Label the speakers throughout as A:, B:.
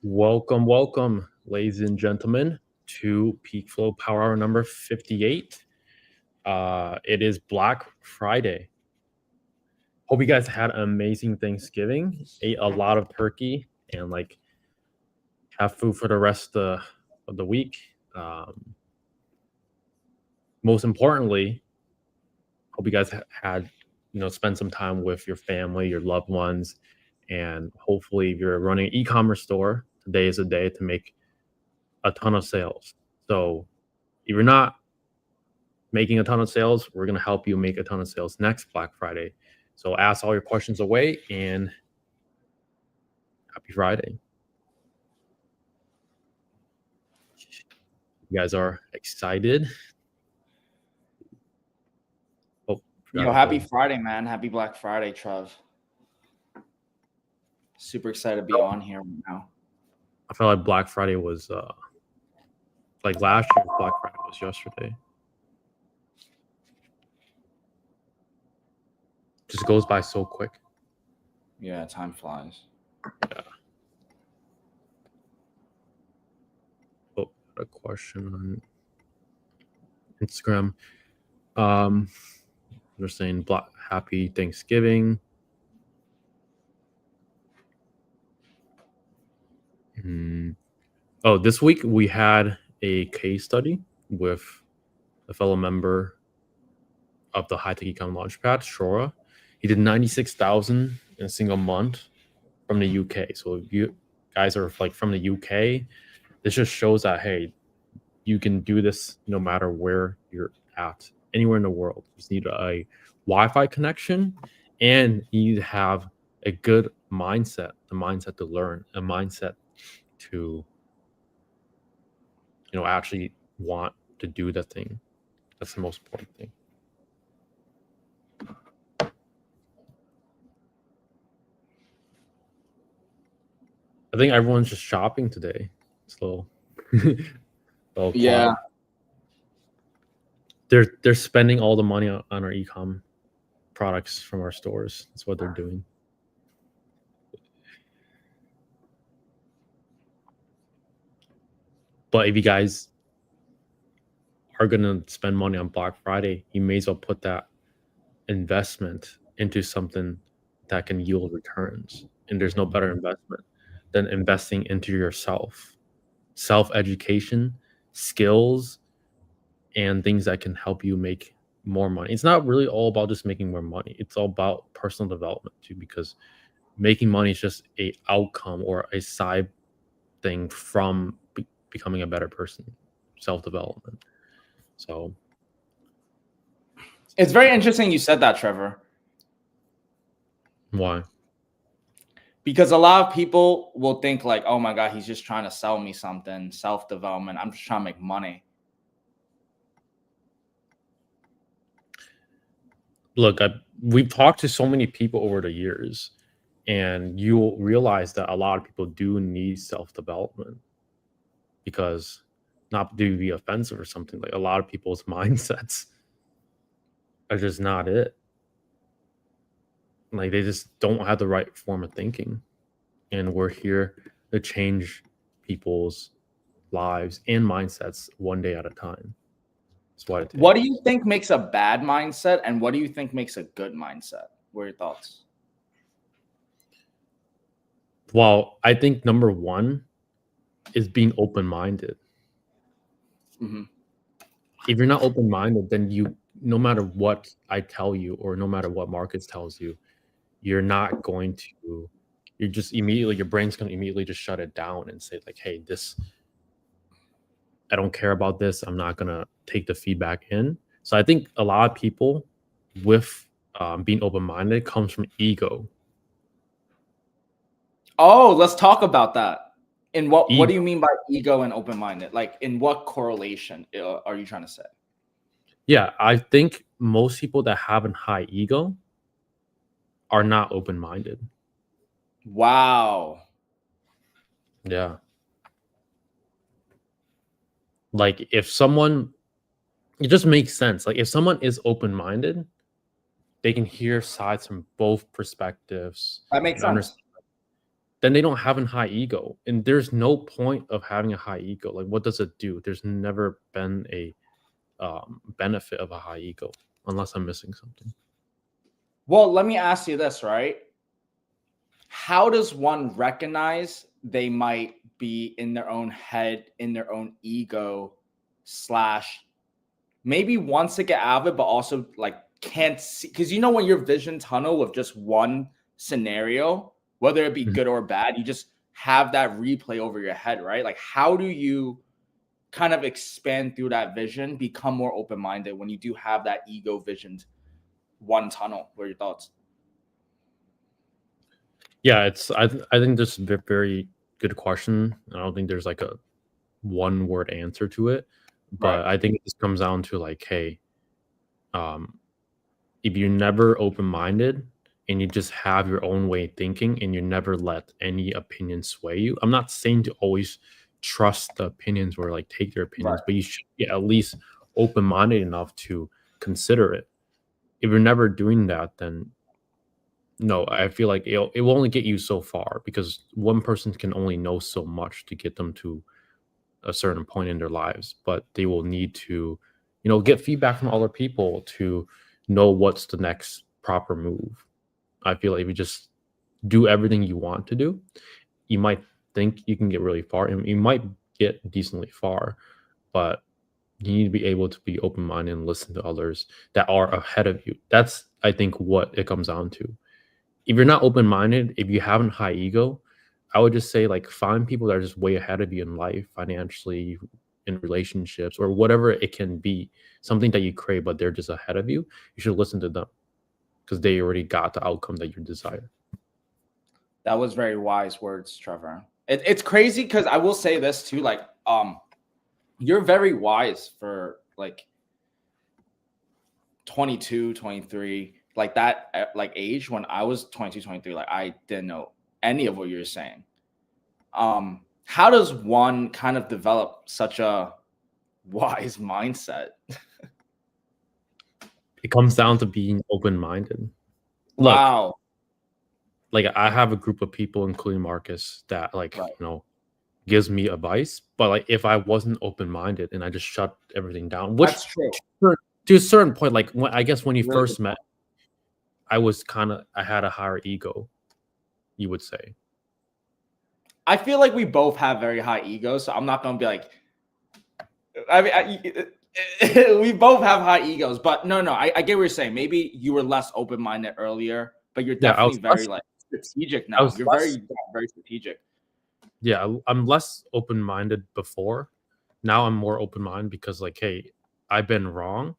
A: Welcome, ladies and gentlemen, to PeakFlow Power Hour number 58. It is Black Friday. Hope you guys had an amazing Thanksgiving, ate a lot of turkey, and have food for the rest of the week. Most importantly, hope you guys had spend some time with your family, your loved ones, and hopefully if you're running an e-commerce store, today is a day to make a ton of sales. So if you're not making a ton of sales, we're going to help you make a ton of sales next Black Friday. So ask all your questions away and happy Friday. You guys are excited?
B: Happy Friday, man. Happy Black Friday, Trev. Super excited to be on here right now.
A: I felt like Black Friday was like last year's Black Friday was yesterday. Just goes by so quick.
B: Yeah, time flies.
A: Yeah. Oh, a question on Instagram. They're saying happy Thanksgiving. Oh, this week we had a case study with a fellow member of the High Tech Econ Launchpad, Shora. He did 96,000 in a single month from the UK. So if you guys are from the UK, this just shows that, hey, you can do this no matter where you're at, anywhere in the world. You just need a Wi-Fi connection, and you need to have a good mindset, the mindset to learn, a mindset to actually want to do the thing. That's the most important thing. I think everyone's just shopping today. So
B: yeah,
A: they're spending all the money on our e-com products from our stores. That's what they're doing. But if you guys are gonna spend money on Black Friday, you may as well put that investment into something that can yield returns. And there's no better investment than investing into yourself. Self-education, skills, and things that can help you make more money. It's not really all about just making more money. It's all about personal development too, because making money is just a outcome or a side thing from becoming a better person, self-development. So
B: it's very interesting you said that, Trevor.
A: Why?
B: Because a lot of people will think like, oh my God, he's just trying to sell me something, self-development. I'm just trying to make money.
A: Look, we've talked to so many people over the years, and you'll realize that a lot of people do need self-development, because not to be offensive or something, like a lot of people's mindsets are just not it. Like they just don't have the right form of thinking. And we're here to change people's lives and mindsets one day at a time. That's what it takes.
B: What do you think makes a bad mindset, and what do you think makes a good mindset? What are your thoughts?
A: Well, I think number one is being open-minded.
B: Mm-hmm.
A: If you're not open-minded, then no matter what I tell you or no matter what markets tells you, you're not going to, you're just immediately, your brain's going to immediately just shut it down and say like, hey, I don't care about this. I'm not going to take the feedback in. So I think a lot of people with being open-minded comes from ego.
B: Oh, let's talk about that. And what do you mean by ego and open-minded? Like in what correlation are you trying to say?
A: Yeah, I think most people that have a high ego are not open-minded.
B: Wow.
A: Yeah. Like if someone, it just makes sense. Like if someone is open-minded, they can hear sides from both perspectives.
B: That makes sense.
A: then they don't have a high ego. And there's no point of having a high ego. Like, what does it do? There's never been a benefit of a high ego, unless I'm missing something.
B: Well, let me ask you this, right? How does one recognize they might be in their own head, in their own ego, slash maybe wants to get out of it, but also like can't see? Because you know, when you're vision tunnel with just one scenario, whether it be good or bad, you just have that replay over your head, right? Like, how do you kind of expand through that vision, become more open-minded when you do have that ego visioned one tunnel? What are your thoughts?
A: Yeah, I think this is a very good question. I don't think there's like a one word answer to it, but
B: Right.
A: I think it just comes down to like, hey, um, if you're never open minded and you just have your own way of thinking and you never let any opinion sway you, I'm not saying to always trust the opinions or like take their
B: Right.
A: opinions, but you should be at least open minded enough to consider it. If you're never doing that, then no, I feel like it will only get you so far because one person can only know so much to get them to a certain point in their lives, but they will need to, get feedback from other people to know what's the next proper move. I feel like if you just do everything you want to do, you might think you can get really far and you might get decently far, but you need to be able to be open minded and listen to others that are ahead of you. That's, I think, what it comes down to. If you're not open minded, if you haven't high ego, I would just say like find people that are just way ahead of you in life, financially, in relationships, or whatever it can be, something that you crave, but they're just ahead of you. You should listen to them because they already got the outcome that you desire.
B: That was very wise words, Trevor. It's crazy because I will say this too, like, you're very wise for like 22, 23, like that, like age. When I was 22, 23, like I didn't know any of what you're saying. How does one kind of develop such a wise mindset?
A: It comes down to being open minded. Look,
B: Wow.
A: like I have a group of people, including Marcus, that
B: Right.
A: gives me advice. But like if I wasn't open minded and I just shut everything down, which
B: That's true.
A: to a certain point, like I guess when you
B: Really
A: first
B: good.
A: met, I had a higher ego, you would say.
B: I feel like we both have very high egos, so I'm not gonna be like. I mean, we both have high egos, but no, I get what you're saying. Maybe you were less open minded earlier, but you're
A: Yeah,
B: definitely very like strategic
A: I
B: now.
A: was
B: You're
A: less
B: very strategic.
A: yeah, I'm less open minded before. Now I'm more open minded because like, hey, I've been wrong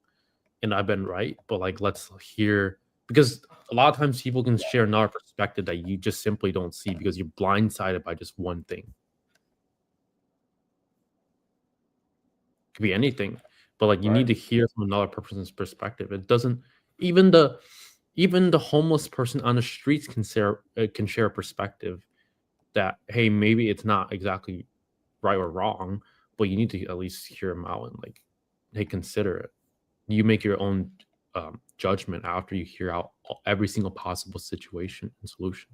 A: and I've been right, but like let's hear because a lot of times people can share another perspective that you just simply don't see because you're blindsided by just one thing. Could be anything, but like you
B: Right.
A: need to hear from another person's perspective. It doesn't even the homeless person on the streets can share a perspective that hey maybe it's not exactly right or wrong, but you need to at least hear them out and like hey consider it. You make your own judgment after you hear out every single possible situation and solution.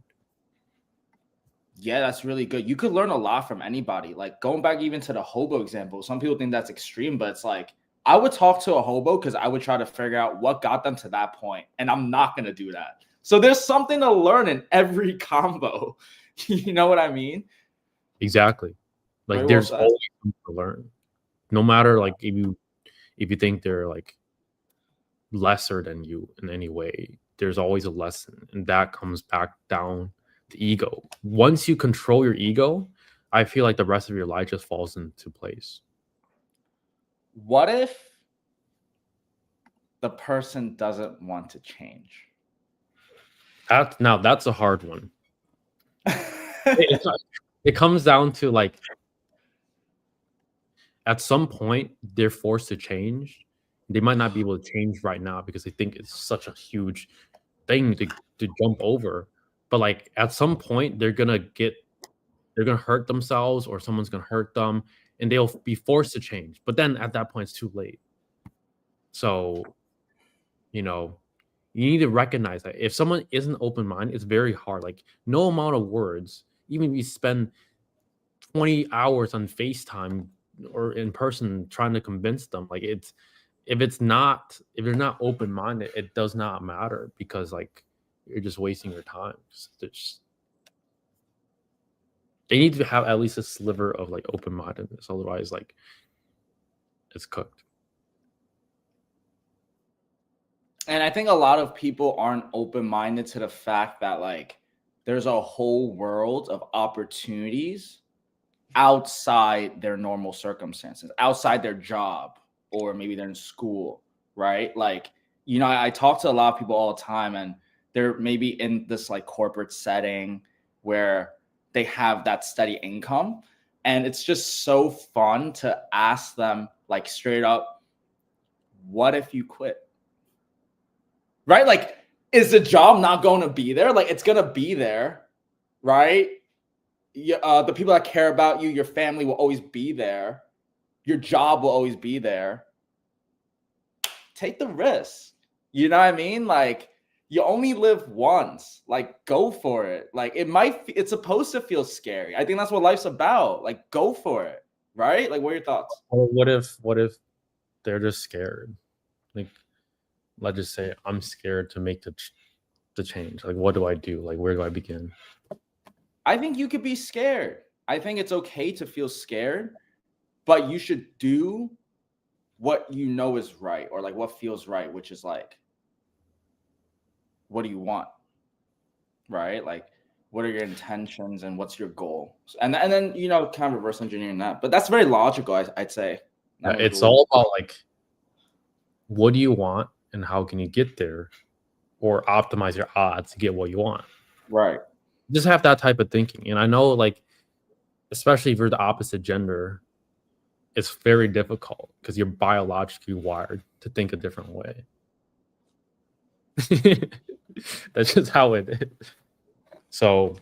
B: Yeah, that's really good. You could learn a lot from anybody. Like going back even to the hobo example, some people think that's extreme, but it's like I would talk to a hobo because I would try to figure out what got them to that point, and I'm not gonna do that. So there's something to learn in every combo. You know what I mean?
A: Exactly. Like
B: Very well
A: there's
B: said.
A: always something to learn. No matter like if you think they're like lesser than you in any way, there's always a lesson. And that comes back down to ego. Once you control your ego, I feel like the rest of your life just falls into place.
B: What if the person doesn't want to change?
A: Now that's a hard one. It, it comes down to like at some point they're forced to change. They might not be able to change right now because they think it's such a huge thing to jump over. But like at some point they're gonna hurt themselves or someone's gonna hurt them and they'll be forced to change. But then at that point it's too late. So, you know, you need to recognize that if someone isn't open minded, it's very hard. Like no amount of words even if you spend 20 hours on FaceTime or in person trying to convince them, like if they're not open minded, it does not matter, because like you're just wasting your time. They need to have at least a sliver of like open mindedness, otherwise like it's cooked.
B: And I think a lot of people aren't open minded to the fact that like there's a whole world of opportunities outside their normal circumstances, outside their job, or maybe they're in school, right? Like, you know, I talk to a lot of people all the time, and they're maybe in this like corporate setting where they have that steady income. And it's just so fun to ask them like straight up, what if you quit? Right? Like, is the job not going to be there? Like, it's going to be there, right? The people that care about you, your family will always be there. Your job will always be there. Take the risk. You know what I mean? Like, you only live once. Like, go for it. Like, it's supposed to feel scary. I think that's what life's about. Like, go for it. Right? Like, what are your thoughts?
A: Or what if they're just scared? Like, let's just say I'm scared to make the change. Like, what do I do? Like, where do I begin?
B: I think you could be scared. I think it's okay to feel scared, but you should do what you know is right, or like what feels right, which is like, what do you want? Right? Like, what are your intentions and what's your goal? And then, you know, kind of reverse engineering that. But that's very logical, I'd say.
A: Yeah, it's all about like, what do you want and how can you get there, or optimize your odds to get what you want.
B: Right.
A: Just have that type of thinking. And I know, like, especially if you're the opposite gender, it's very difficult because you're biologically wired to think a different way. That's just how it is. So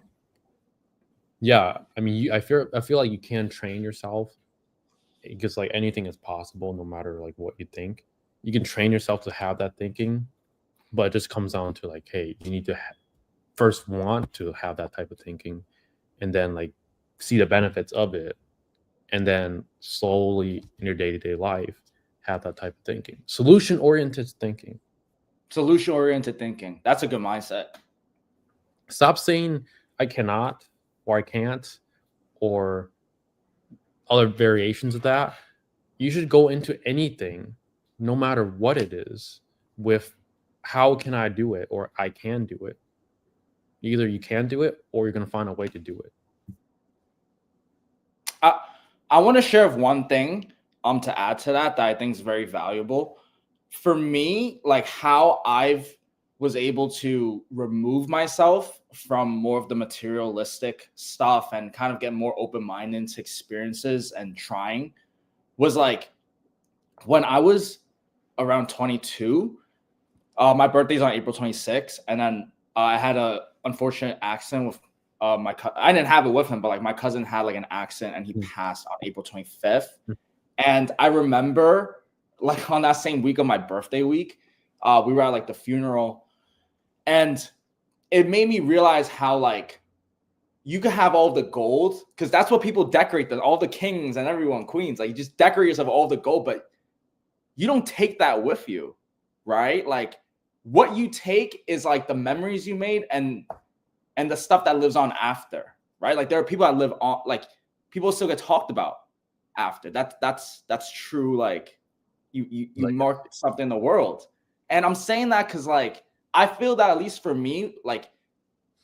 A: yeah, I mean, I feel like you can train yourself, because like anything is possible no matter like what you think. You can train yourself to have that thinking, but it just comes down to like, hey, you need to first want to have that type of thinking, and then like see the benefits of it, and then slowly in your day-to-day life have that type of thinking. Solution-oriented thinking.
B: Solution-oriented thinking. That's a good mindset.
A: Stop saying I cannot or I can't or other variations of that. You should go into anything, no matter what it is, with how can I do it, or I can do it. Either you can do it or you're going to find a way to do it.
B: I want to share one thing to add to that I think is very valuable. For me, like how I've was able to remove myself from more of the materialistic stuff and kind of get more open-minded to experiences and trying was like when I was around 22, my birthday's on April 26th, and then I had a unfortunate accident with I didn't have it with him, but like my cousin had like an accident and he passed on April 25th. And I remember like on that same week of my birthday week, we were at like the funeral, and it made me realize how like you could have all the gold, because that's what people decorate them, all the kings and everyone, queens, like you just decorate yourself all the gold, but you don't take that with you, right? Like what you take is like the memories you made and the stuff that lives on after, right? Like there are people that live on, like people still get talked about after. That's true. Like you like, mark something in the world. And I'm saying that because like I feel that at least for me, like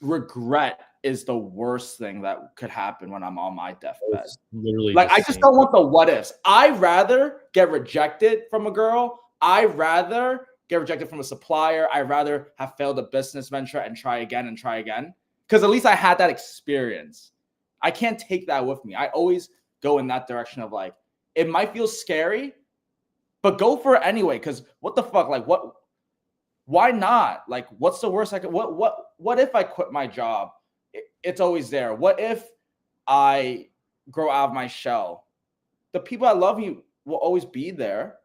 B: regret is the worst thing that could happen when I'm on my deathbed.
A: Literally,
B: like I just don't want the what ifs. I'd rather get rejected from a girl. I'd rather get rejected from a supplier. I'd rather have failed a business venture and try again and try again. Because at least I had that experience. I can't take that with me. I always go in that direction of like, it might feel scary, but go for it anyway. Because what the fuck? Like, what? Why not? Like, what's the worst I could? What if I quit my job? It's always there. What if I grow out of my shell? The people that love you will always be there,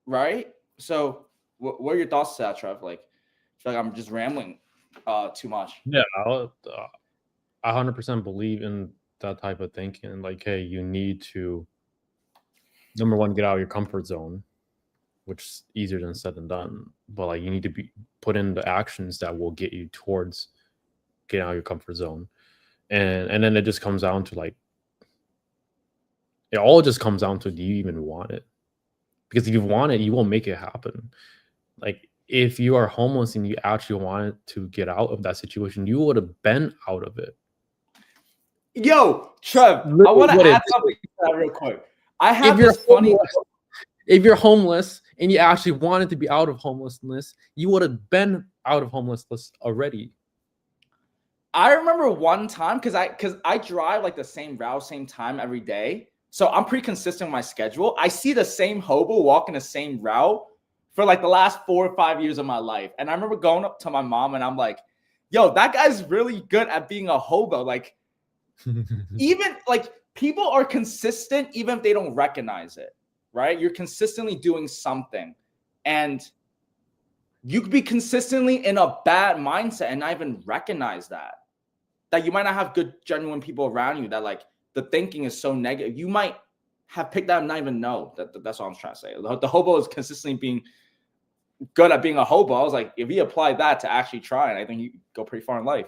B: right? So, what are your thoughts to that, Trev? Like, I feel like I'm just rambling too much.
A: Yeah, 100% believe in that type of thinking. Like, hey, you need to, number one, get out of your comfort zone, which is easier than said than done. But like, you need to be put in the actions that will get you towards getting out of your comfort zone, and then it just comes down to like, it all just comes down to, do you even want it? Because if you want it, you will make it happen. Like, if you are homeless and you actually wanted to get out of that situation, you would have been out of it.
B: Yo, Trev, I want to add something to that real quick. I have this funny.
A: If you're homeless and you actually wanted to be out of homelessness, you would have been out of homelessness already.
B: I remember one time, because I drive like the same route, same time every day. So I'm pretty consistent with my schedule. I see the same hobo walking the same route for like the last 4 or 5 years of my life. And I remember going up to my mom and I'm like, yo, that guy's really good at being a hobo. Like, even like people are consistent even if they don't recognize it, right? You're consistently doing something, and you could be consistently in a bad mindset and not even recognize that you might not have good, genuine people around you, that like the thinking is so negative. You might have picked that and not even know that's what I'm trying to say. The hobo is consistently being good at being a hobo. I was like, if he applied that to actually trying, I think you go pretty far in life.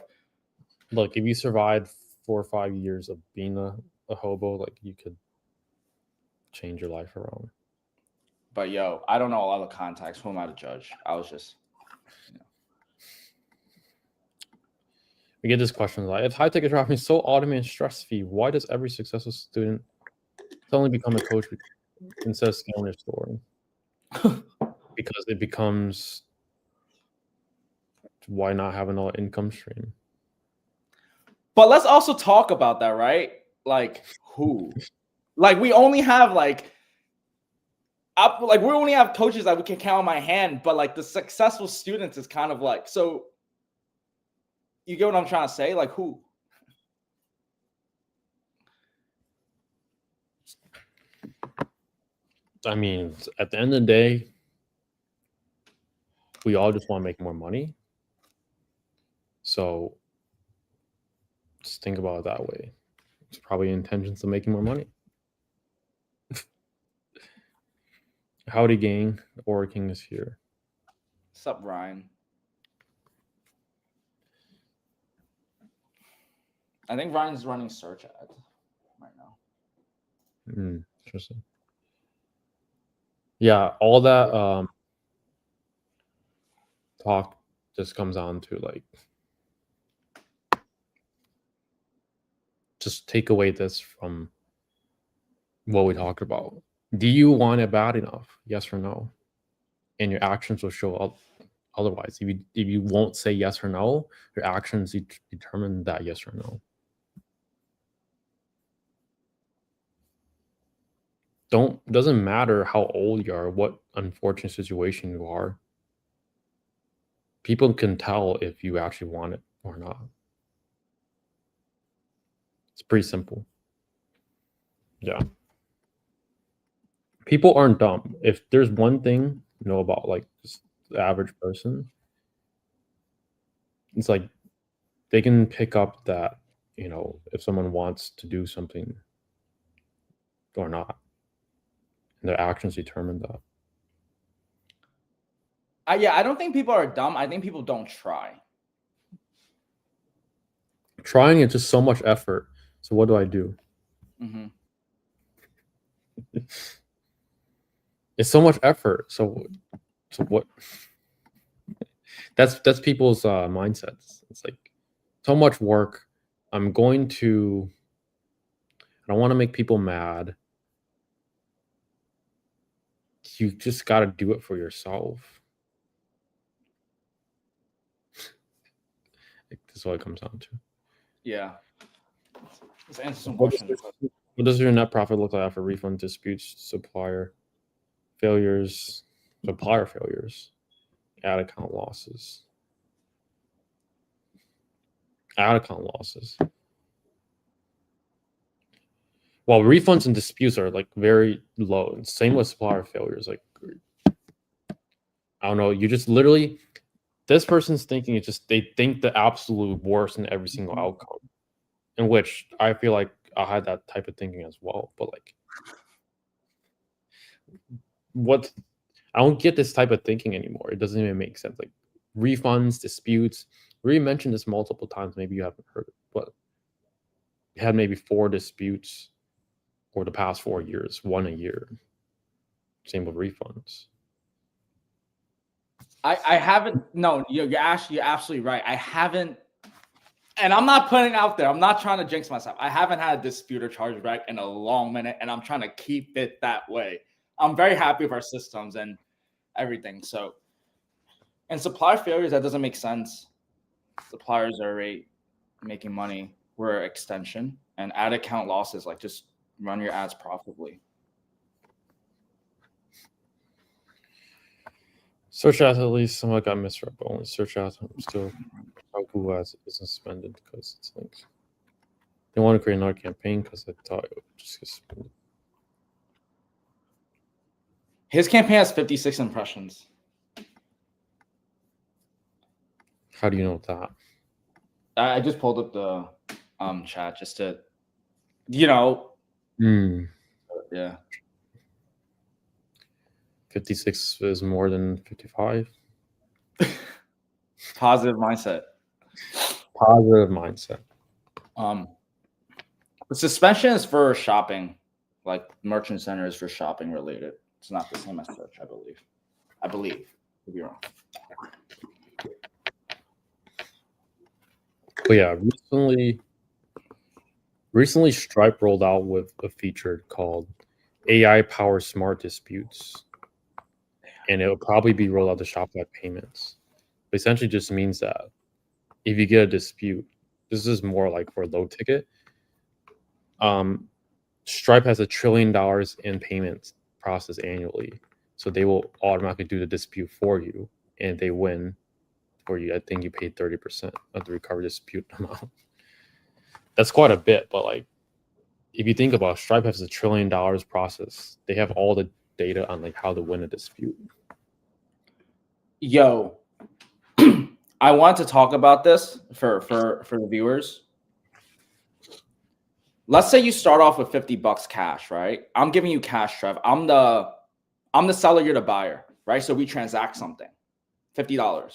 A: Look, if you survived 4 or 5 years of being a hobo, like, you could change your life around.
B: But yo, I don't know a lot of context. Who am I to judge? I was just,
A: We get this question like, if high ticket shopping is so automated and stress free, why does every successful student suddenly become a coach instead of scaling their store? Because it becomes, why not have another income stream?
B: But let's also talk about that, right? Like, who? Like, we only have we only have coaches that we can count on my hand, but like the successful students is kind of like, so you get what I'm trying to say? Like, who?
A: I mean, at the end of the day, we all just want to make more money. So just think about it that way. It's probably intentions of making more money. Howdy, gang. Aura King is here.
B: What's up, Ryan? I think Ryan's running search ad right now.
A: Interesting. Yeah, all that talk just comes on to like, just take away this from what we talked about. Do you want it bad enough? Yes or no? And your actions will show up otherwise. If you won't say yes or no, your actions determine that yes or no. Doesn't matter how old you are, what unfortunate situation you are. People can tell if you actually want it or not. It's pretty simple. Yeah. People aren't dumb. If there's one thing you know about like just the average person, it's like they can pick up that, you know, if someone wants to do something or not. And their actions determine that.
B: I don't think people are dumb. I think people don't try.
A: Trying is just so much effort. So what do I do?
B: Mm-hmm.
A: It's so much effort. So what? That's people's mindsets. It's like so much work. I don't want to make people mad. You just got to do it for yourself. That's what it comes down to.
B: Yeah. Let's answer some questions.
A: What does your net profit look like after refund disputes, supplier failures, ad account losses? Well, refunds and disputes are like very low. And same with supplier failures. Like, I don't know. You just this person's thinking is just, they think the absolute worst in every single outcome. in which I feel like I had that type of thinking as well. But like, what I don't get this type of thinking anymore. It doesn't even make sense. Like refunds, disputes. We mentioned this multiple times. Maybe you haven't heard it, but we had maybe 4 disputes over the past 4 years, 1 a year. Same with refunds.
B: I haven't. No, you're absolutely right. I haven't, and I'm not putting it out there. I'm not trying to jinx myself. I haven't had a dispute or chargeback in a long minute, and I'm trying to keep it that way. I'm very happy with our systems and everything. So, and supplier failures, that doesn't make sense. Suppliers are already making money. We're an extension, and ad account losses, like just run your ads profitably.
A: Search ads, at least some got misread, but only search ads. I'm still how QnAs isn't suspended because it's links. They want to create another campaign because I thought it would just get suspended.
B: His campaign has 56 impressions.
A: How do you know that?
B: I just pulled up the chat just to, you know. Yeah.
A: 56 is more than 55.
B: Positive mindset.
A: Positive mindset.
B: The suspension is for shopping, like merchant center is for shopping related. It's not the same as search, I believe. I could be wrong.
A: But yeah, recently Stripe rolled out with a feature called AI Power Smart Disputes, and it will probably be rolled out to Shopify payments. But essentially just means that if you get a dispute, this is more like for low ticket. Stripe has $1 trillion in payments processed annually, so they will automatically do the dispute for you, and if they win for you, I think you pay 30% of the recovered dispute amount. That's quite a bit, but like if you think about it, Stripe has $1 trillion processed. They have all the data on like how to win a dispute.
B: Yo, I want to talk about this for the viewers. Let's say you start off with $50 cash, right? I'm giving you cash, Trev. I'm the seller, you're the buyer, right? So we transact something, $50.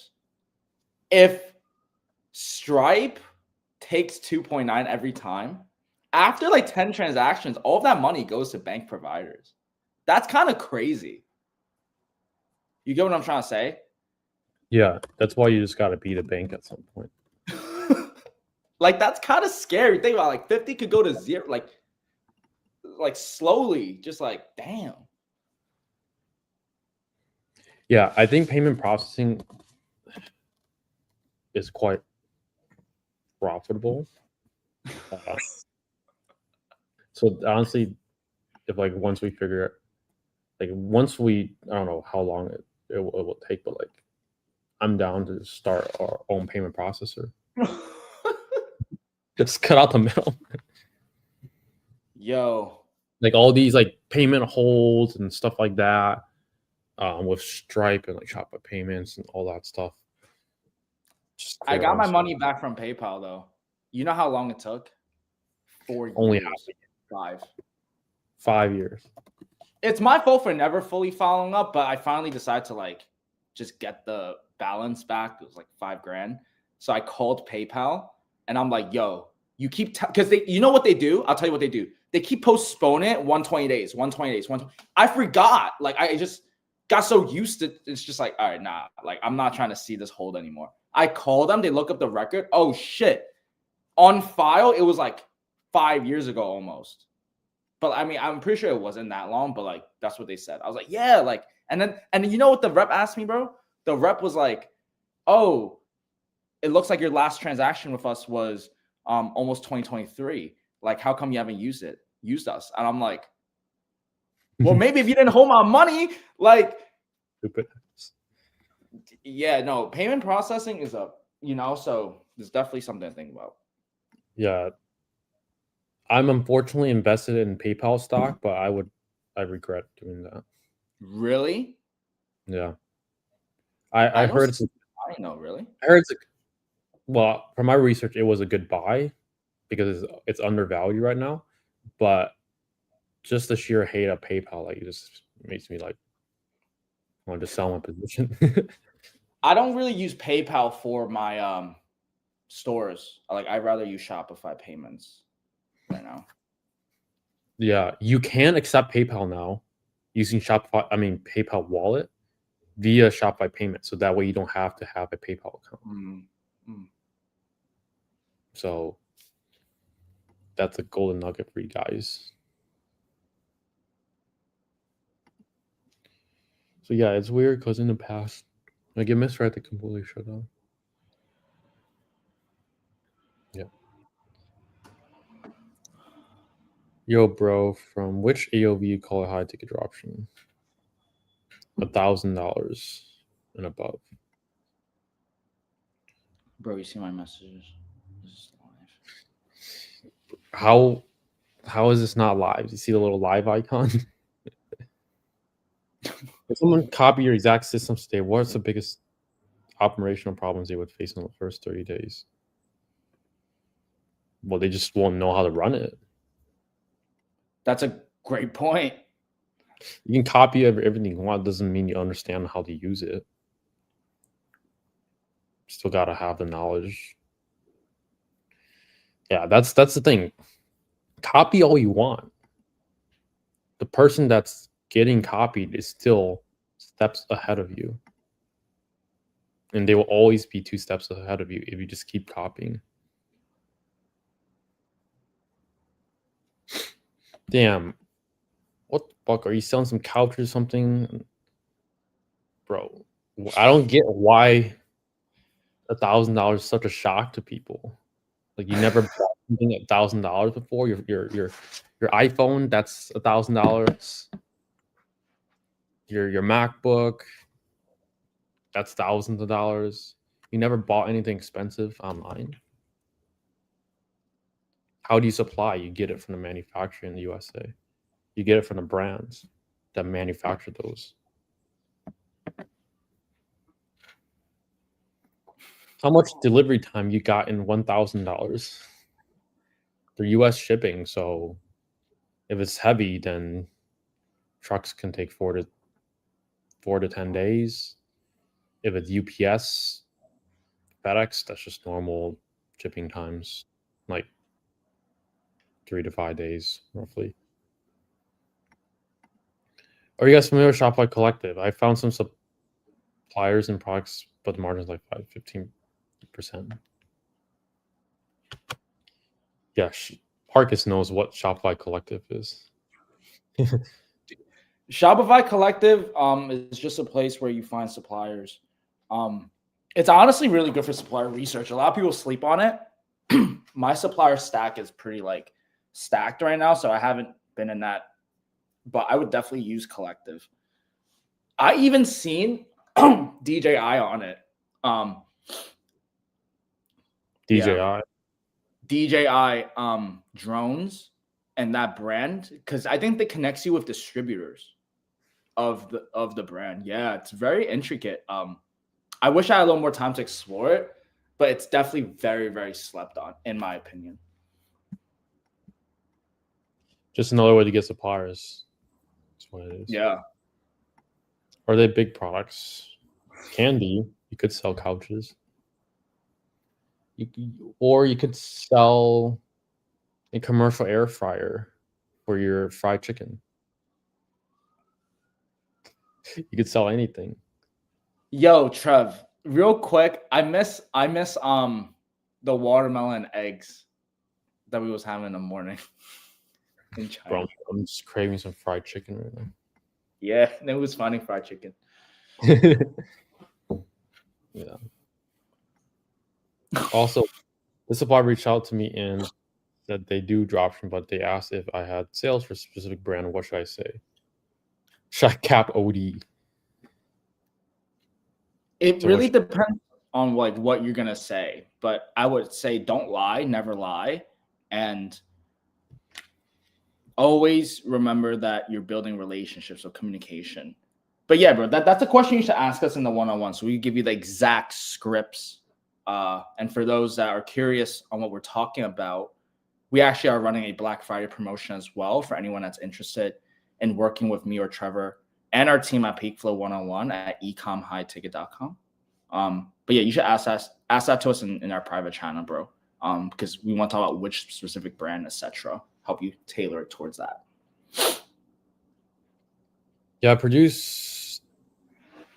B: If Stripe takes 2.9 every time, after like 10 transactions, all of that money goes to bank providers. That's kind of crazy. You get what I'm trying to say?
A: Yeah, that's why you just got to beat a bank at some point.
B: Like that's kind of scary. Think about it, like 50 could go to zero, like slowly, just like damn.
A: Yeah, I think payment processing is quite profitable. So honestly, if like once we figure, I don't know how long it will take, but like I'm down to start our own payment processor. Just cut out the middle.
B: Yo,
A: like all these like payment holds and stuff like that, with Stripe and like Shopify payments and all that stuff.
B: I got my money back from PayPal though. You know how long it took? 4 years.
A: Only 5 years.
B: It's my fault for never fully following up, but I finally decided to like just get the balance back. It was like $5,000. So I called PayPal and I'm like, yo, you keep because you know what they do? I'll tell you what they do. They keep postponing it 120 days, 120 days, 120. I forgot. Like I just got so used to it's just like, all right, nah, like I'm not trying to see this hold anymore. I call them, they look up the record. Oh shit. On file, it was like 5 years ago almost. But I mean, I'm pretty sure it wasn't that long, but like that's what they said. I was like, yeah, like, and then you know what the rep asked me, bro? The rep was like, oh, it looks like your last transaction with us was almost 2023. Like, how come you haven't used us? And I'm like, well, maybe if you didn't hold my money, like,
A: stupid.
B: Yeah, no, payment processing is so there's definitely something to think about.
A: Yeah. I'm unfortunately invested in PayPal stock, but I regret doing that.
B: Really?
A: Yeah. I heard it's
B: I know, really.
A: I heard it's well, from my research, it was a good buy, because it's undervalued right now. But just the sheer hate of PayPal, like, it just makes me like want to sell my position.
B: I don't really use PayPal for my stores. I'd rather use Shopify payments right now.
A: Yeah, you can accept PayPal now using PayPal wallet via Shopify payment. So that way you don't have to have a PayPal account. So that's a golden nugget for you guys. So yeah, it's weird because in the past, like, it misread to completely shut down. Yeah. Yo, bro, from which AOV you call a high ticket dropshipping? $1,000 and above.
B: Bro, you see my messages? This is live.
A: How is this not live? You see the little live icon? If someone copy your exact system today, what's the biggest operational problems they would face in the first 30 days? Well, they just won't know how to run it.
B: That's a great point.
A: You can copy everything you want. Doesn't mean you understand how to use it. Still gotta have the knowledge. Yeah, that's the thing. Copy all you want. The person that's getting copied is still steps ahead of you. And they will always be 2 steps ahead of you if you just keep copying. Damn. What the fuck? Are you selling some couch or something? Bro, I don't get why $1,000 is such a shock to people. Like, you never bought something at $1,000 before. Your iPhone, that's $1,000. Your MacBook, that's thousands of dollars. You never bought anything expensive online. How do you supply? You get it from the manufacturer in the USA. You get it from the brands that manufacture those. How much delivery time you got in $1,000? They're US shipping, so if it's heavy, then trucks can take 4 to 10 days. If it's UPS, FedEx, that's just normal shipping times, like 3 to 5 days, roughly. Are you guys familiar with Shopify Collective? I found some suppliers and products, but the margin's like 15%. Yeah, Parkus knows what Shopify Collective is.
B: Shopify Collective is just a place where you find suppliers. It's honestly really good for supplier research. A lot of people sleep on it. My supplier stack is pretty like stacked right now, so I haven't been in that, but I would definitely use Collective. I even seen DJI on it.
A: DJI.
B: Yeah. DJI drones and that brand, because I think that connects you with distributors of the brand. Yeah, it's very intricate. I wish I had a little more time to explore it, but it's definitely very, very slept on, in my opinion.
A: Just another way to get suppliers. That's what it is.
B: Yeah.
A: Are they big products? Can be. You could sell couches. Or you could sell a commercial air fryer for your fried chicken. You could sell anything.
B: Yo, Trev, real quick, I miss the watermelon eggs that we was having in the morning in China.
A: Bro, I'm just craving some fried chicken right now.
B: Yeah, it was finding fried chicken.
A: Yeah. Also, the supplier reached out to me and said they do dropshipping, but they asked if I had sales for a specific brand. What should I say? Should I cap OD?
B: It really depends on like what you're gonna say, but I would say don't lie, never lie, and always remember that you're building relationships or communication. But yeah, bro, that's a question you should ask us in the one-on-one, so we give you the exact scripts. And for those that are curious on what we're talking about, we actually are running a Black Friday promotion as well for anyone that's interested in working with me or Trevor and our team at PeakFlow 101 at ecomhighticket.com. But yeah, you should ask that to us in our private channel, bro. Because we want to talk about which specific brand, etc. Help you tailor it towards that.
A: Yeah, produce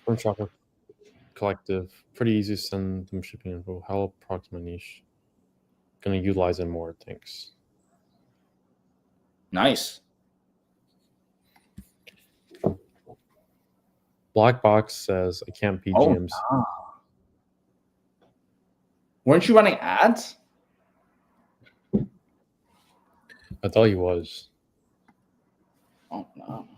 A: Burnt Chocolate Collective. Pretty easy to send them shipping info. How product my niche. Gonna utilize it more. Thanks.
B: Nice.
A: Black Box says I can't be GMC.
B: Nah. Weren't you running ads?
A: I thought he was.
B: Oh no.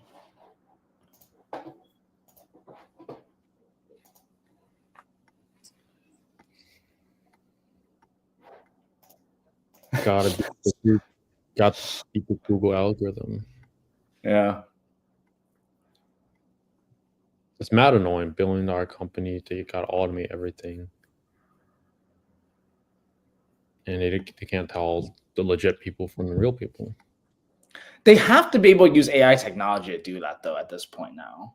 A: Got to beat the Google algorithm.
B: Yeah.
A: It's mad annoying. $1 billion company, they got to automate everything. And they can't tell the legit people from the real people.
B: They have to be able to use AI technology to do that, though, at this point now.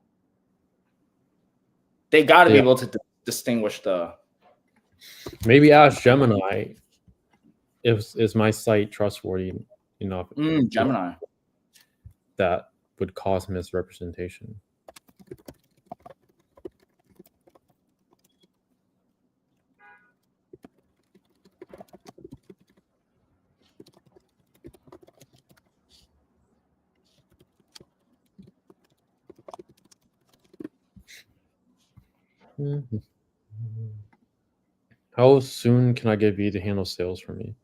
B: They got to be able to distinguish the...
A: Maybe ask Gemini, is my site trustworthy enough?
B: Gemini.
A: That would cause misrepresentation. How soon can I get V to handle sales for me?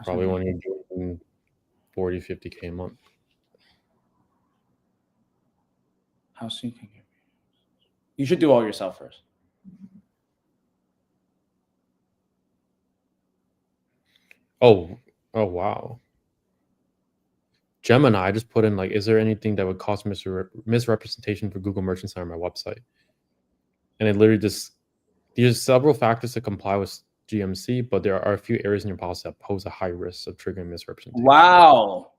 A: Probably when you're doing 40, 50K a month.
B: How soon can you? You should do all yourself first.
A: Oh, wow. Gemini, I just put in like, is there anything that would cause misrepresentation for Google Merchant Center on my website? And it literally just, there's several factors to comply with GMC, but there are a few areas in your policy that pose a high risk of triggering misrepresentation.
B: Wow.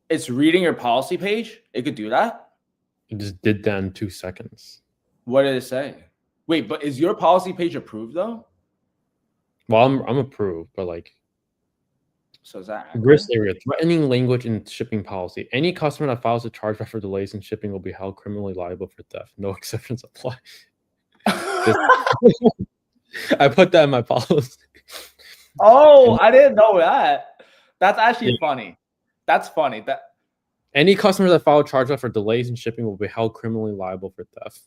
B: It's reading your policy page? It could do that?
A: It just did that in 2 seconds.
B: What did it say? Wait, but is your policy page approved though?
A: Well, I'm approved, but like,
B: so is that
A: risk area, threatening language in shipping policy. Any customer that files a chargeback for delays in shipping will be held criminally liable for theft. No exceptions apply. I put that in my policy.
B: Oh, I didn't know that. That's actually funny. That's funny. That
A: any customer that filed a chargeback for delays in shipping will be held criminally liable for theft.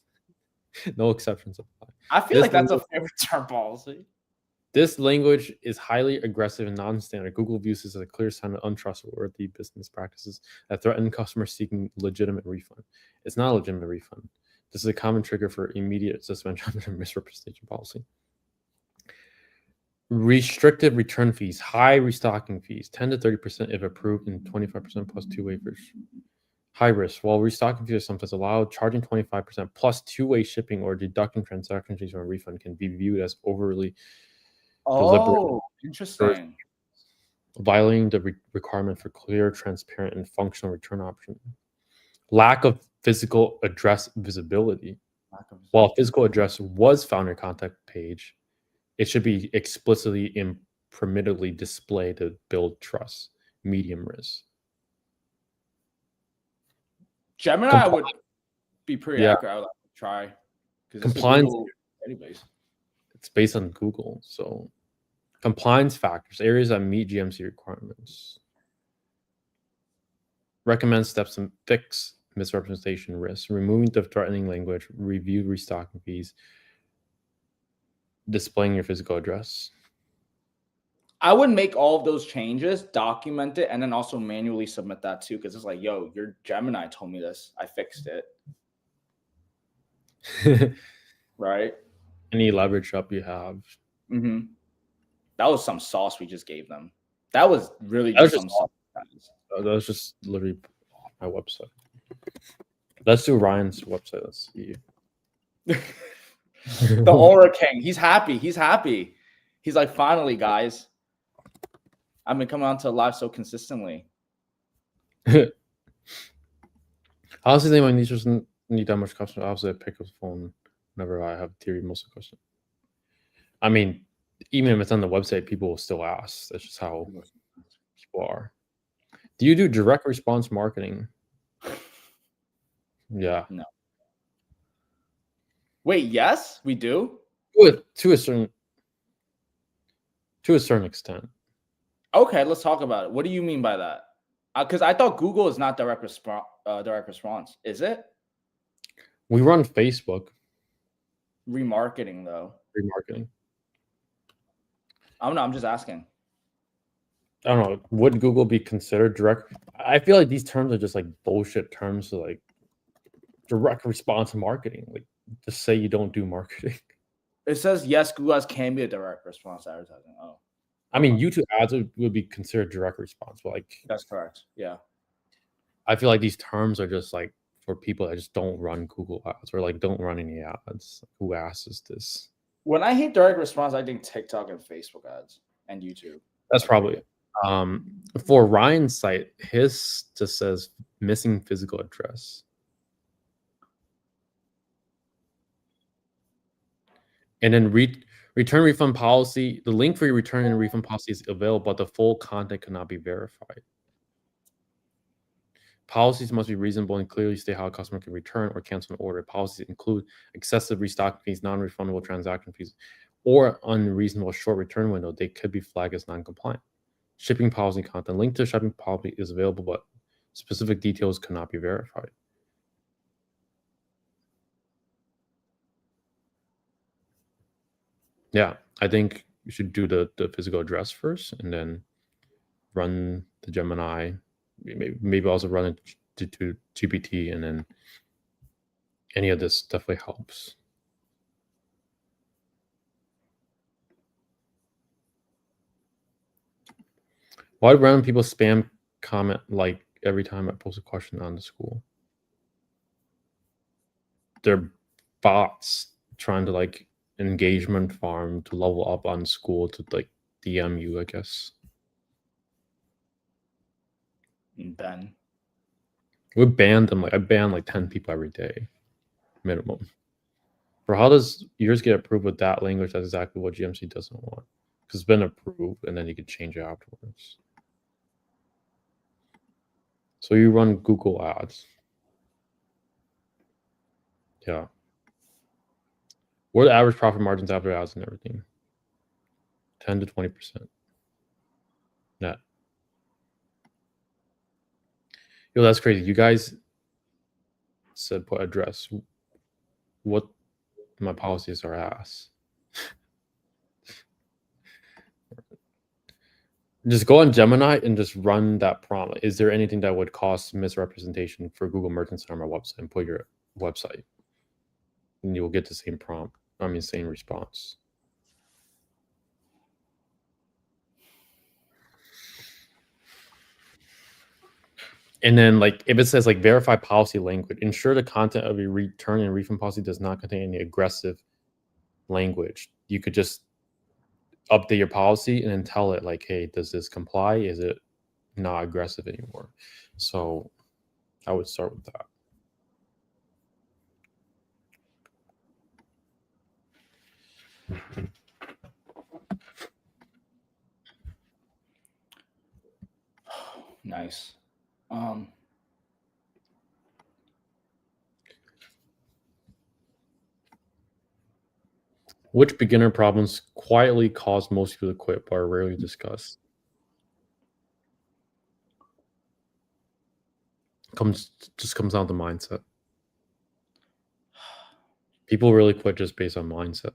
A: No exceptions apply.
B: I feel like that's a fair return policy.
A: This language is highly aggressive and non-standard. Google views this as a clear sign of untrustworthy business practices that threaten customers seeking legitimate refund. It's not a legitimate refund. This is a common trigger for immediate suspension of misrepresentation policy. Restricted return fees, high restocking fees, 10 to 30% if approved, and 25% plus two waivers. High risk. While restocking fees are sometimes allowed, charging 25% plus two-way shipping or deducting transaction fees from a refund can be viewed as overly deliberate.
B: Interesting.
A: Violating the requirement for clear, transparent, and functional return option. Lack of physical address visibility. While physical address was found on your contact page, it should be explicitly and permittedly displayed to build trust. Medium risk.
B: Gemini would be pretty accurate. I would like to try.
A: Compliance. Anyways, it's based on Google. So compliance factors, areas that meet GMC requirements. Recommend steps to fix misrepresentation risks, removing the threatening language, review restocking fees, displaying your physical address.
B: I would make all of those changes, document it, and then also manually submit that too. Because it's like, yo, your Gemini told me this. I fixed it. Right?
A: Any leverage up you have.
B: Mm-hmm. That was some sauce we just gave them. That was really just some sauce.
A: That was just literally my website. Let's do Ryan's website. Let's see.
B: The Aura King. He's happy. He's happy. He's like, finally, guys. I've been coming on to live so consistently.
A: Honestly, think my niche doesn't need that much custom. Obviously, I pick up the phone whenever I have theory most of the question. I mean, even if it's on the website, people will still ask. That's just how people are. Do you do direct response marketing? Yeah.
B: No. Wait, yes, we do.
A: To a certain extent.
B: Okay, let's talk about it. What do you mean by that? Because I thought Google is not direct response. Is it?
A: We run Facebook.
B: Remarketing, though.
A: Remarketing.
B: I don't know. I'm just asking.
A: I don't know. Would Google be considered direct? I feel like these terms are just like bullshit terms to like direct response marketing. Like, just say you don't do marketing.
B: It says yes, Google Ads can be a direct response advertising. Oh,
A: I mean, YouTube ads would be considered direct response, but like
B: that's correct. Yeah.
A: I feel like these terms are just like for people that just don't run Google ads or like don't run any ads. Who asks this?
B: When I hate direct response, I think TikTok and Facebook ads and YouTube.
A: That's probably it. For Ryan's site, his just says missing physical address. And then return refund policy. The link for your return and refund policy is available, but the full content cannot be verified. Policies must be reasonable and clearly state how a customer can return or cancel an order. Policies include excessive restocking fees, non-refundable transaction fees, or unreasonable short return window. They could be flagged as non-compliant. Shipping policy content. Link to shipping policy is available, but specific details cannot be verified. Yeah, I think you should do the physical address first and then run the Gemini. Maybe also run it to GPT, and then any of this definitely helps. Why do random people spam comment like every time I post a question on the school? They're bots trying to like engagement farm to level up on school to like DM you, I guess.
B: Ben.
A: We banned them. Like I ban like 10 people every day, minimum. For how does yours get approved with that language? That's exactly what GMC doesn't want. Because it's been approved and then you can change it afterwards. So you run Google ads. Yeah. What are the average profit margins after ads and everything? 10 to 20% net. Yo, that's crazy. You guys said put address. What my policies are ass. Just go on Gemini and just run that prompt. Is there anything that would cause misrepresentation for Google Merchant Center on my website? And put your website, and you will get the same prompt. I mean, same response. And then, like, if it says like verify policy language, ensure the content of your return and refund policy does not contain any aggressive language. You could just update your policy and then tell it like, hey, does this comply? Is it not aggressive anymore? So I would start with that.
B: Nice.
A: Which beginner problems quietly cause most people to quit but are rarely discussed? Just comes down to mindset. People really quit just based on mindset.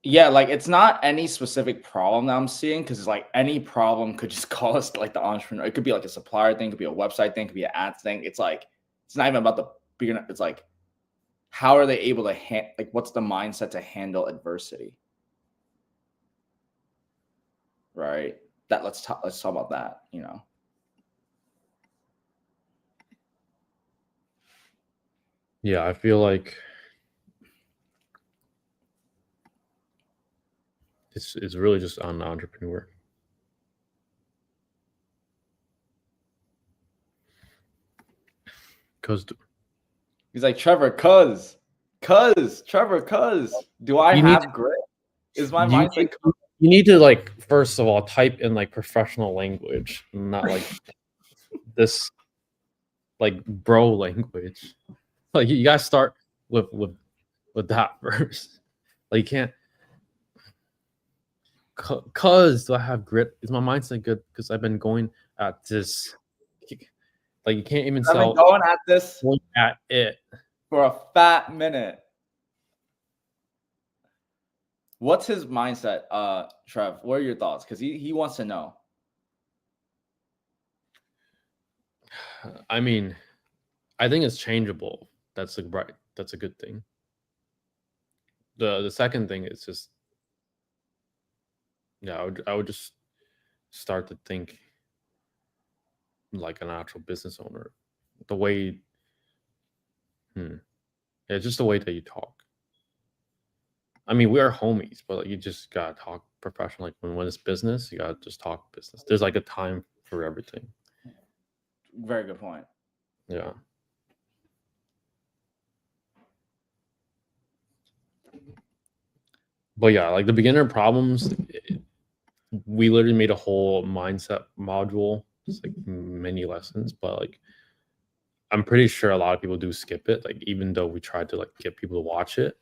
B: Yeah, like it's not any specific problem that I'm seeing because it's like any problem could just cause like the entrepreneur. It could be like a supplier thing, it could be a website thing, it could be an ads thing. It's like it's not even about the beginner. It's like how are they able to like what's the mindset to handle adversity? Right. That let's talk about that, you know.
A: Yeah, I feel like it's really just on the entrepreneur. Because
B: He's like, Trevor, Trevor, do I
A: you need
B: have grit? Is my
A: you
B: mindset?
A: you need to, like, first of all, type in like professional language, not like this like bro language. Like you gotta start with that first. Like you can't. Cause do I have grit? Is my mindset good? Because I've been going at this. Like you can't even
B: I've been
A: sell
B: going at this
A: going at it.
B: for a fat minute. What's his mindset, Trev? What are your thoughts? Because he wants to know.
A: I mean, I think it's changeable. That's like right. That's a good thing. The second thing is just, yeah, I would just start to think like an actual business owner. The way, yeah, just the way that you talk. I mean, we are homies, but like, you just gotta talk professional. Like when it's business, you gotta just talk business. There's like a time for everything.
B: Very good point.
A: Yeah. But yeah, like the beginner problems, we literally made a whole mindset module, just like many lessons. But like, I'm pretty sure a lot of people do skip it. Like even though we tried to like get people to watch it,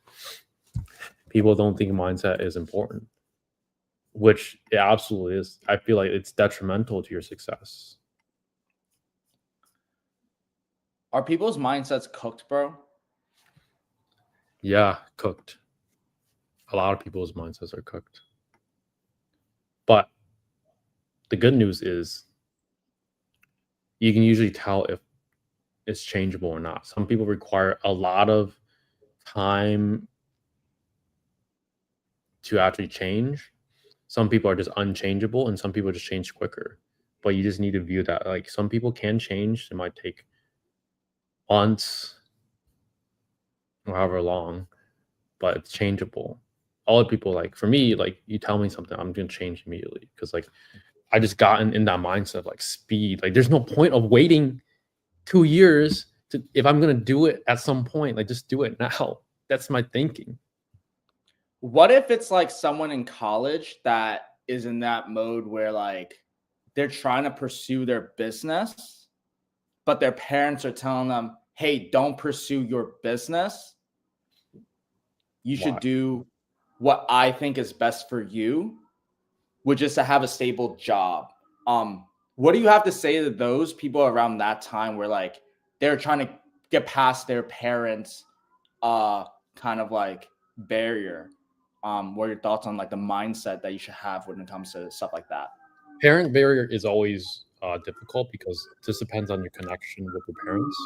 A: people don't think mindset is important, which it absolutely is. I feel like it's detrimental to your success.
B: Are people's mindsets cooked, bro?
A: Yeah, cooked. A lot of people's mindsets are cooked. But the good news is you can usually tell if it's changeable or not. Some people require a lot of time to actually change. Some people are just unchangeable and some people just change quicker. But you just need to view that like some people can change. It might take months or however long, but it's changeable. All the people, like for me, like you tell me something, I'm gonna change immediately because like I just gotten in that mindset of like speed. Like there's no point of waiting 2 years to, if I'm gonna do it at some point, like just do it now. That's my thinking.
B: What if it's like someone in college that is in that mode where like they're trying to pursue their business, but their parents are telling them, hey, don't pursue your business. You should
A: Why?
B: do what I think is best for you, which is to have a stable job. What do you have to say to those people around that time where like they're trying to get past their parents' kind of like barrier? What are your thoughts on like the mindset that you should have when it comes to stuff like that?
A: Parent barrier is always difficult because this depends on your connection with your parents.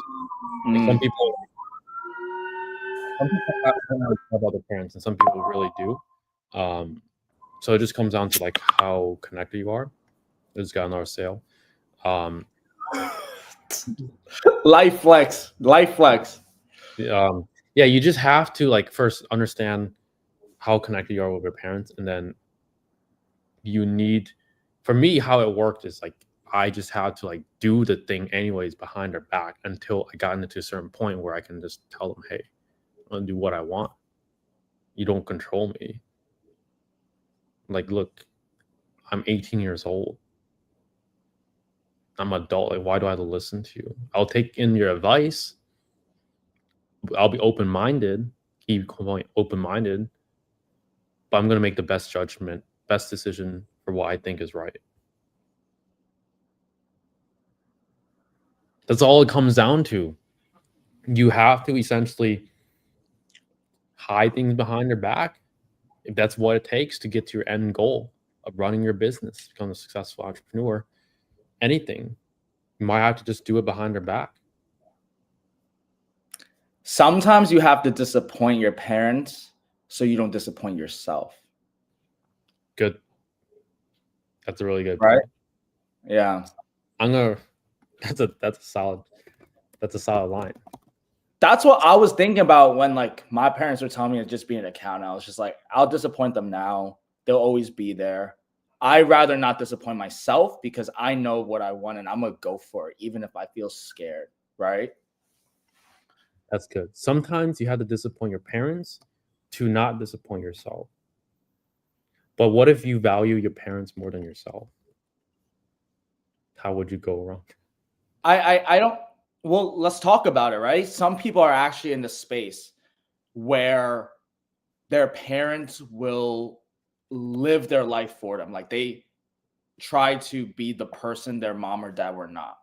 A: Like
B: Mm.
A: some people don't really care about their parents, and some people really do. So it just comes down to like how connected you are. I just got another sale. Um,
B: Life flex, life flex.
A: yeah, you just have to like first understand how connected you are with your parents, and then you need, for me, how it worked is like I just had to like do the thing anyways behind their back until I got into a certain point where I can just tell them, hey, I'm gonna do what I want. You don't control me. Like, look, I'm 18 years old. I'm an adult. Like, why do I have to listen to you? I'll take in your advice. I'll be open minded, keep open minded, but I'm gonna make the best judgment, best decision for what I think is right. That's all it comes down to. You have to essentially hide things behind their back if that's what it takes to get to your end goal of running your business, become a successful entrepreneur. Anything, you might have to just do it behind their back.
B: Sometimes you have to disappoint your parents so you don't disappoint yourself.
A: Good. That's a really good
B: Right?
A: point.
B: Yeah.
A: I'm gonna. That's a solid line.
B: That's what I was thinking about when like my parents were telling me to just be an accountant. I was just like, I'll disappoint them now. They'll always be there. I'd rather not disappoint myself because I know what I want and I'm gonna go for it, even if I feel scared, right?
A: That's good. Sometimes you have to disappoint your parents to not disappoint yourself. But what if you value your parents more than yourself? How would you go around?
B: I don't. Well, let's talk about it, right? Some people are actually in the space where their parents will live their life for them. Like they try to be the person their mom or dad were not,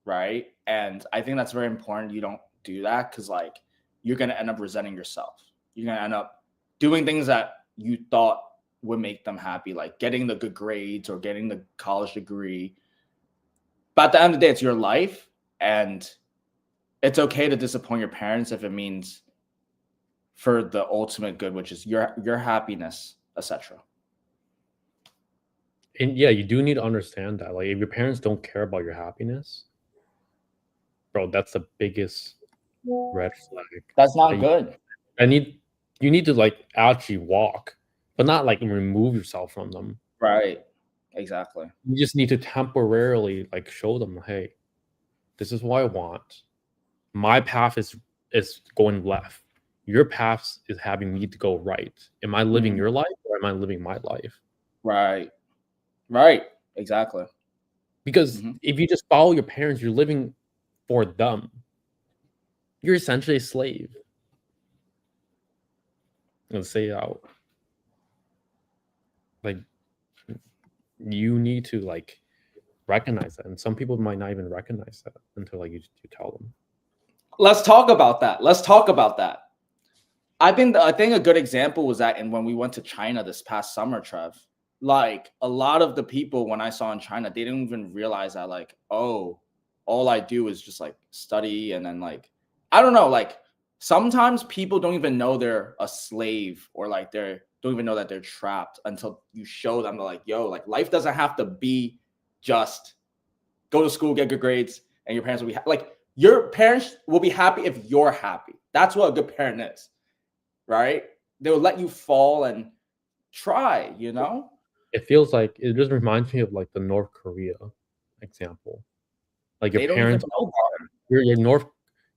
B: right? And I think that's very important. You don't do that because like you're gonna end up resenting yourself. You're gonna end up doing things that you thought would make them happy, like getting the good grades or getting the college degree. But at the end of the day, it's your life, and it's okay to disappoint your parents if it means for the ultimate good, which is your happiness, etc.
A: And yeah, you do need to understand that. Like, if your parents don't care about your happiness, bro, that's the biggest red flag.
B: That's
A: That
B: not good.
A: you need to like actually walk, but not like remove yourself from them.
B: Right. Exactly.
A: You just need to temporarily like show them, hey, this is what I want. My path is going left. Your path is having me to go right. Am I living your life or am I living my life?
B: Right. Right. Exactly.
A: Because if you just follow your parents, you're living for them. You're essentially a slave. Let's say it out. Like, you need to like recognize that, and some people might not even recognize that until like you tell them.
B: Let's talk about that. Let's talk about that. I think a good example was that when we went to China this past summer, Trev. Like a lot of the people when I saw in China, they didn't even realize that like, oh, all I do is just like study and then like I don't know, like sometimes people don't even know they're a slave or like they don't even know that they're trapped until you show them like, yo, like life doesn't have to be just go to school, get good grades, and your parents will be like your parents will be happy if you're happy. That's what a good parent is, right? They will let you fall and try, you know?
A: It feels like it just reminds me of like the North Korea example. Like your
B: They don't even
A: parents,
B: know better.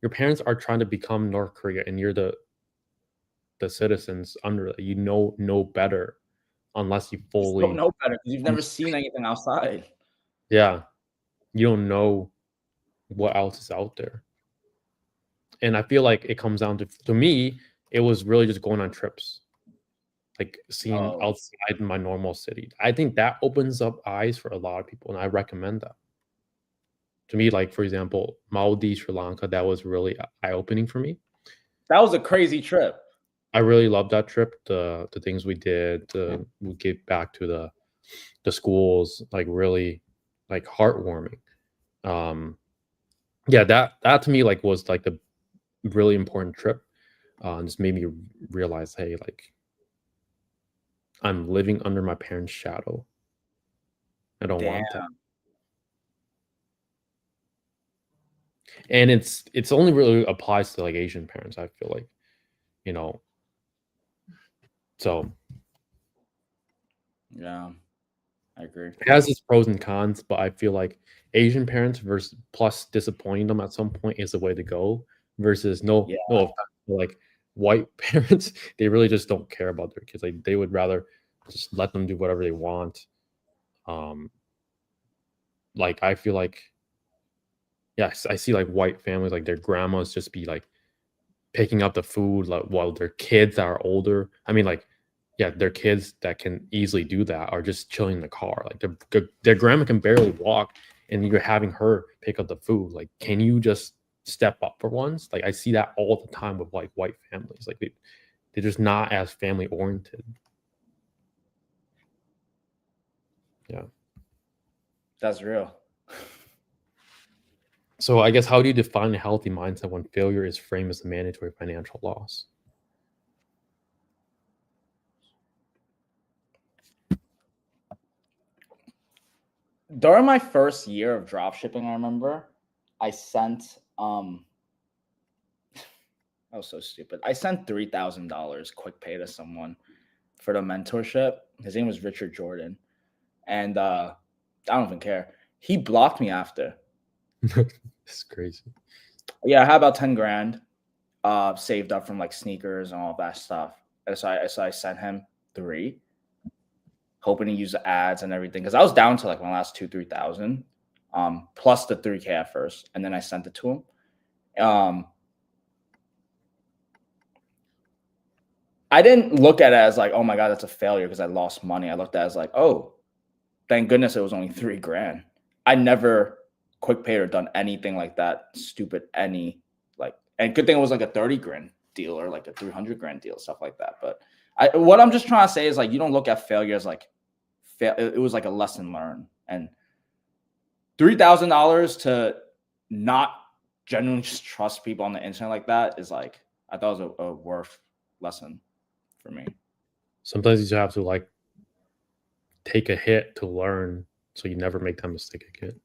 A: your parents are trying to become North Korea, and you're the citizens under that. You know better, unless you
B: You just don't
A: fully
B: know better because you've never seen anything outside.
A: yeah, you don't know what else is out there. And I feel like it comes down to me, it was really just going on trips, like seeing
B: Oh,
A: outside my normal city. I think that opens up eyes for a lot of people, and I recommend that. To me, like for example, Maldives, Sri Lanka, that was really eye-opening for me.
B: that was a crazy trip.
A: I really loved that trip. The things we did, we gave back to the schools, like really like heartwarming. Yeah, that to me like was like the really important trip. And just made me realize, hey, like I'm living under my parents' shadow. I don't
B: Damn.
A: want that. And it's only really applies to like Asian parents, I feel like, you know. So
B: Yeah, I agree.
A: it has its pros and cons, but I feel like Asian parents versus plus disappointing them at some point is the way to go. Versus
B: Yeah.
A: no offense, but, like white parents, they really just don't care about their kids. Like they would rather just let them do whatever they want. Um, like I feel like yes, I see like white families, like their grandmas just be like picking up the food like while their kids that are older. I mean, like, yeah, their kids that can easily do that are just chilling in the car. Like their grandma can barely walk, and you're having her pick up the food. Like, can you just step up for once? Like, I see that all the time with like white families. Like they're just not as family oriented. Yeah.
B: That's real.
A: So I guess how do you define a healthy mindset when failure is framed as a mandatory financial loss?
B: During my first year of dropshipping, I remember I sent I was so stupid. I sent $3,000 quick pay to someone for the mentorship. His name was Richard Jordan, and I don't even care. He blocked me after.
A: It's crazy.
B: Yeah, I had about 10 grand saved up from like sneakers and all that stuff. And so I sent him 3, hoping to use the ads and everything because I was down to like my last 2-3,000, plus the 3K at first, and then I sent it to him. I didn't look at it as like, oh my god, that's a failure because I lost money. I looked at it as like, oh, thank goodness it was only 3 grand. I never quick paid or done anything like that stupid and good thing it was like a 30 grand deal or like a 300 grand deal, stuff like that. But what I'm just trying to say is like, you don't look at failure as like it was like a lesson learned, and $3,000 to not genuinely just trust people on the internet like that is like, I thought it was a worth lesson for me.
A: Sometimes you just have to like take a hit to learn, so you never make that mistake again.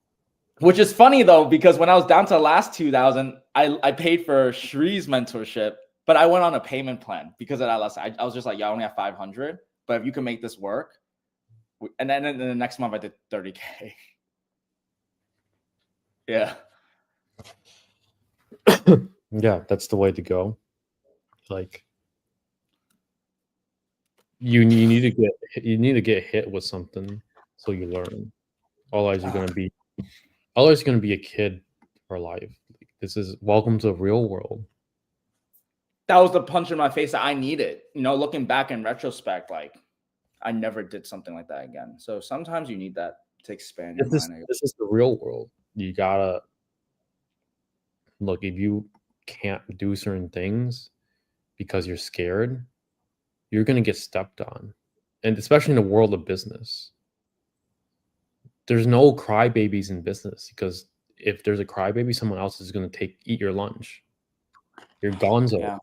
B: Which is funny though, because when I was down to the last 2,000, I paid for Shree's mentorship, but I went on a payment plan because of that lesson. I was just like, yeah, I only have 500, but if you can make this work, and then in the next month I did 30K. Yeah.
A: Yeah, that's the way to go. Like you need to get hit with something so you learn. Otherwise you're gonna be a kid for life. This is welcome to the real world.
B: That was the punch in my face that I needed. You know, looking back in retrospect, like I never did something like that again. So sometimes you need that to expand your mind.
A: This is the real world. You gotta look, if you can't do certain things because you're scared, you're gonna get stepped on. And especially in the world of business. There's no crybabies in business because if there's a crybaby, someone else is gonna eat your lunch. You're gonzo.
B: Yeah.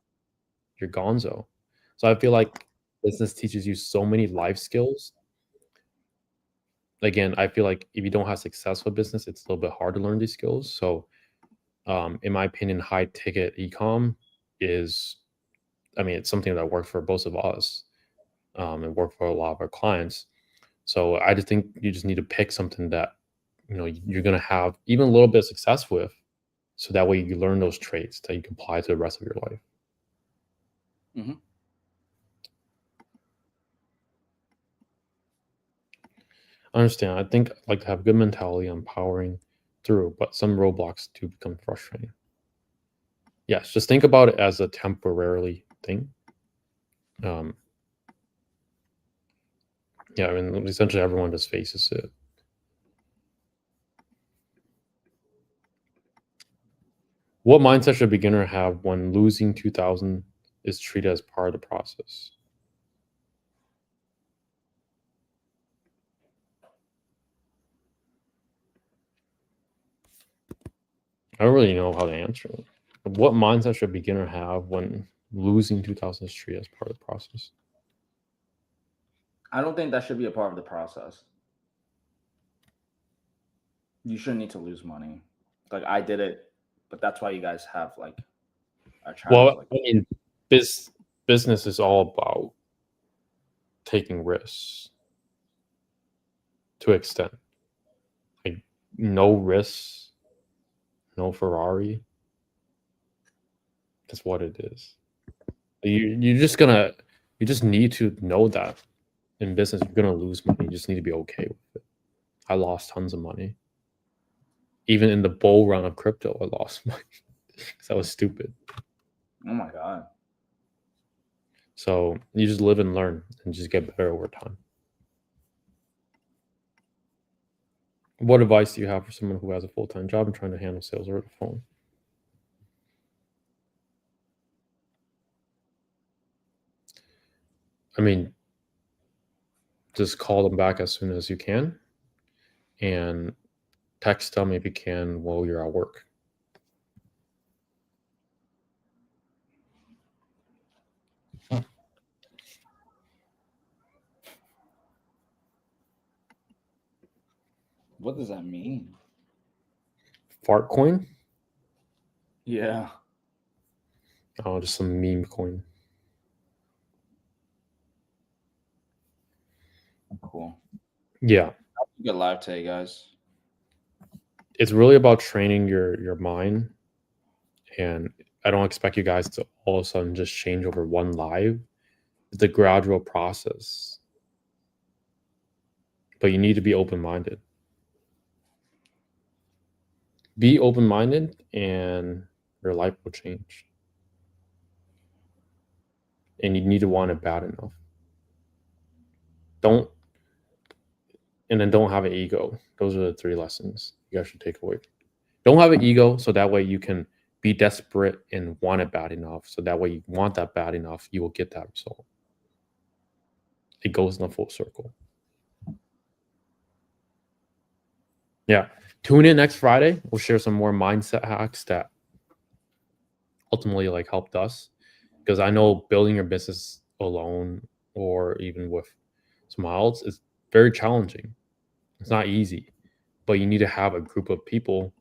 A: You're gonzo. So I feel like business teaches you so many life skills. Again, I feel like if you don't have success with business, it's a little bit hard to learn these skills. So in my opinion, high ticket ecom is, I mean, it's something that worked for both of us and worked for a lot of our clients. So I just think you just need to pick something that, you know, you're going to have even a little bit of success with. So that way you learn those traits that you can apply to the rest of your life.
B: Mm-hmm.
A: I understand. I think I like to have good mentality, empowering through, but some roadblocks do become frustrating. Yes, just think about it as a temporarily thing. Yeah, I mean, essentially everyone just faces it. What mindset should a beginner have when losing 2,000 is treated as part of the process? I don't really know how to answer it. What mindset should a beginner have when losing 2,000 is treated as part of the process?
B: I don't think that should be a part of the process. You shouldn't need to lose money. Like I did it, but that's why you guys have like a challenge.
A: Well, I mean, business is all about taking risks to an extent. Like no risks, no Ferrari. That's what it is. You just need to know that in business you're gonna lose money. You just need to be okay with it. I lost tons of money. Even in the bull run of crypto, I lost money because I was stupid.
B: Oh my god.
A: So you just live and learn and just get better over time. What advice do you have for someone who has a full-time job and trying to handle sales over the phone? I mean, just call them back as soon as you can and text them if you can while you're at work.
B: What does that mean?
A: Fart coin?
B: Yeah.
A: Oh, just some meme coin.
B: Cool.
A: Yeah.
B: Good live today, guys.
A: It's really about training your mind, and I don't expect you guys to all of a sudden just change over one live. It's a gradual process, but you need to be open-minded. Be open-minded and your life will change. And you need to want it bad enough. Don't have an ego. Those are the 3 lessons you guys should take away. Don't have an ego, so that way you can be desperate and want it bad enough. So that way you want that bad enough, you will get that result. It goes in a full circle. Yeah. Tune in next Friday. We'll share some more mindset hacks that ultimately like helped us. Because I know building your business alone or even with someone else is very challenging. It's not easy, but you need to have a group of people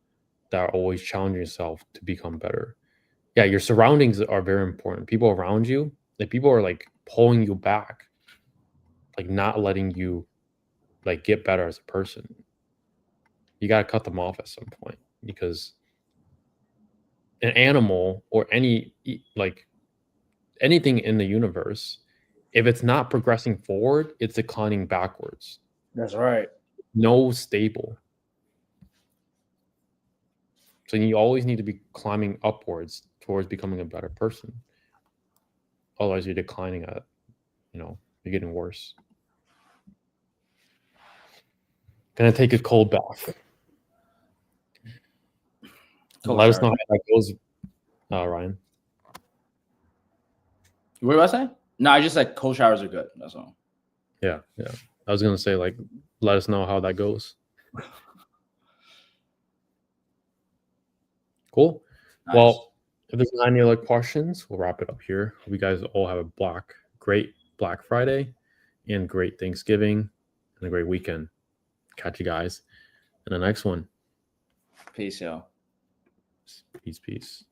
A: that are always challenging yourself to become better. Yeah, your surroundings are very important. People around you, like people are like pulling you back, like not letting you like get better as a person. You got to cut them off at some point because an animal or like anything in the universe, if it's not progressing forward, it's declining backwards.
B: That's right.
A: No stable. So you always need to be climbing upwards towards becoming a better person. Otherwise, you're declining at, you're getting worse. Gonna take a cold bath. Let us know how that goes, Ryan.
B: What did I say? No, I just said cold showers are good. That's all.
A: Yeah. I was gonna say, like, let us know how that goes. Cool. Nice. Well, if there's not any other questions, we'll wrap it up here. Hope you guys all have a great Black Friday and great Thanksgiving and a great weekend. Catch you guys in the next one.
B: Peace, y'all.
A: Peace.